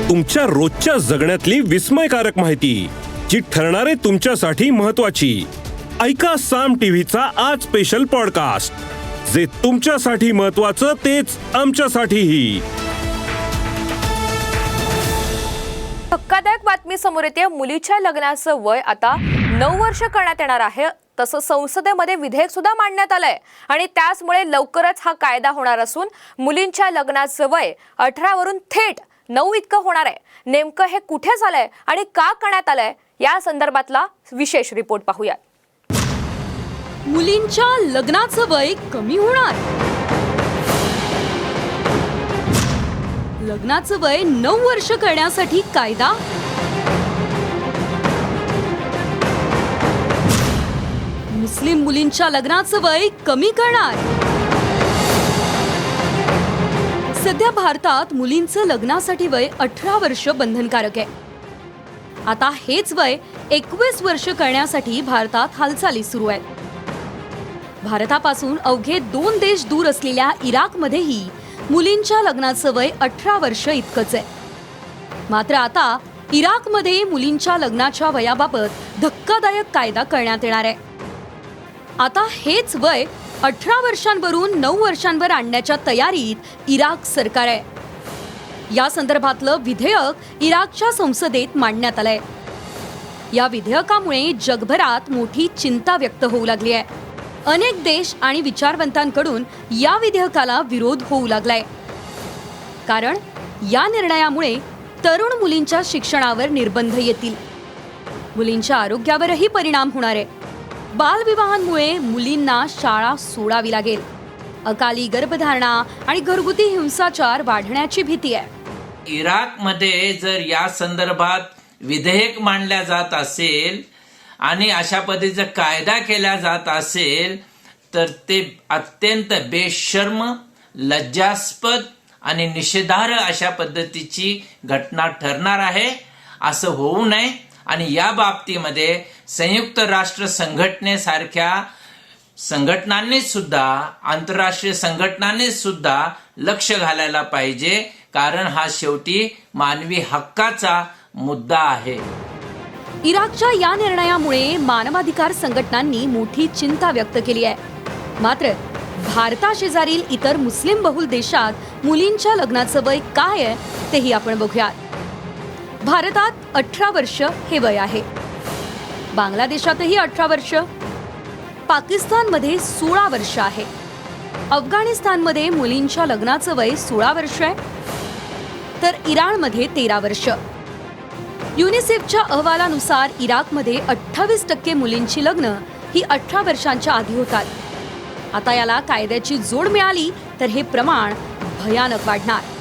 तुमच्या रोजच्या जगण्यातली विस्मयकारक माहिती जी ठरणारे तुमच्यासाठी महत्वाची. ऐका साम टीव्हीचा आज स्पेशल पॉडकास्ट, जे तुमच्यासाठी महत्वाचं तेच आमच्यासाठीही. धक्कादायक बातमी समोर येते. मुलीच्या लग्नाचं वय आता 9 वर्ष करण्यात येणार आहे. तसं संसदेमध्ये विधेयक सुद्धा मांडण्यात आलंय आणि त्याचमुळे लवकरच हा कायदा होणार असून मुलींच्या लग्नाचं वय 18 वरून थेट 9 इतकं होणार आहे. नेमकं हे कुठे झालंय आणि का करण्यात आलंय या संदर्भातला विशेष रिपोर्ट पाहूया. मुलींच्या लग्नाचं वय कमी होणार. लग्नाचं वय 9 वर्ष करण्यासाठी कायदा. मुस्लिम मुलींच्या लग्नाचं वय कमी करणार. सध्या भारतात मुलींचं लग्नासाठी वय 18 वर्ष बंधनकारक आहे. आता हेच वय 21 वर्ष करण्यासाठी भारतात हालचाली सुरू आहेत. भारतापासून अवघे 2 देश दूर असलेल्या इराकमध्येही मुलींच्या लग्नाचं वय 18 वर्ष इतकंच आहे. मात्र आता इराकमध्ये मुलींच्या लग्नाच्या वयाबाबत धक्कादायक कायदा करण्यात येणार आहे. आता हेच वय 18 वर्षांवरून 9 वर्षांवर आणण्याच्या तयारीत इराक सरकार आहे. या संदर्भातलं विधेयक इराकच्या संसदेत मांडण्यात आलंय. या विधेयकामुळे जगभरात मोठी चिंता व्यक्त होऊ लागली आहे. अनेक देश आणि विचारवंतांकडून या विधेयकाला विरोध होऊ लागलाय. कारण या निर्णयामुळे तरुण मुलींच्या शिक्षणावर निर्बंध येतील. मुलींच्या आरोग्यावरही परिणाम होणार आहे. बालविवाहांमुळे मुलींना शाळा सोडावी लागेल. अकाली गर्भधारणा आणि घरगुती हिंसाचार वाढण्याची भीती आहे. इराकमध्ये जर या संदर्भात विधेयक मांडल्या जात असेल आणि अशा पद्धतीचा कायदा केला जात असेल तर ते अत्यंत बेशर्म, लज्जास्पद आणि निषेधार्ह अशा पद्धतीची घटना ठरणार आहे. असं होऊ नये आणि या बाबतीमध्ये संयुक्त राष्ट्र संघटनेसारख्या संघटनांनी सुद्धा, आंतरराष्ट्रीय संघटनांनी सुद्धा लक्ष घालायला पाहिजे. कारण हा शेवटी मानवी हक्काचा मुद्दा आहे. इराकच्या या निर्णयामुळे मानवाधिकार संघटनांनी मोठी चिंता व्यक्त केली आहे. मात्र भारताशेजारील इतर मुस्लिम बहुल देशात मुलींच्या लग्नाचं वय काय आहे तेही आपण बघूयात. भारतात 18 वर्ष हे वय आहे. बांगलादेशातही 18 वर्ष. पाकिस्तानमध्ये 16 वर्ष आहे. अफगाणिस्तानमध्ये मुलींच्या लग्नाचं वय 16 वर्ष आहे. तर इराणमध्ये 13 वर्ष. युनिसेफच्या अहवालानुसार इराकमध्ये 28% मुलींची लग्न ही 18 वर्षांच्या आधी होतात. आता याला कायद्याची जोड मिळाली तर हे प्रमाण भयानक वाढणार.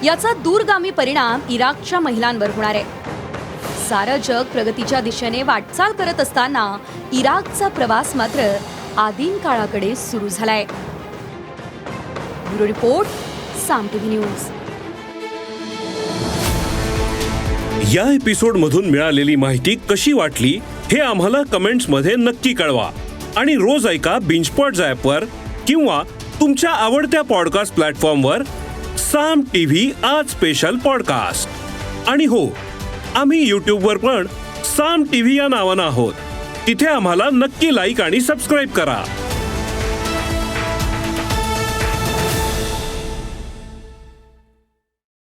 याचा दूरगामी परिणाम इराकच्या महिलांवर होणार आहे. सारं जग प्रगतीच्या दिशेने वाटचाल करत असताना इराकचा प्रवास मात्र आदिम काळाकडे सुरू झालाय. ब्युरो रिपोर्ट, साम टीव्ही न्यूज. या एपिसोड मधून मिळालेली माहिती कशी वाटली हे आम्हाला कमेंट्समध्ये नक्की कळवा. आणि रोज ऐका बिंजपॉट्स ॲपवर किंवा तुमच्या आवडत्या पॉडकास्ट प्लॅटफॉर्मवर साम टीव्ही आज स्पेशल पॉडकास्ट. आणि हो, आम्ही यूट्यूबवर पण साम टीव्ही या नावानं आहोत. तिथे आम्हाला नक्की लाईक आणि सबस्क्राईब करा.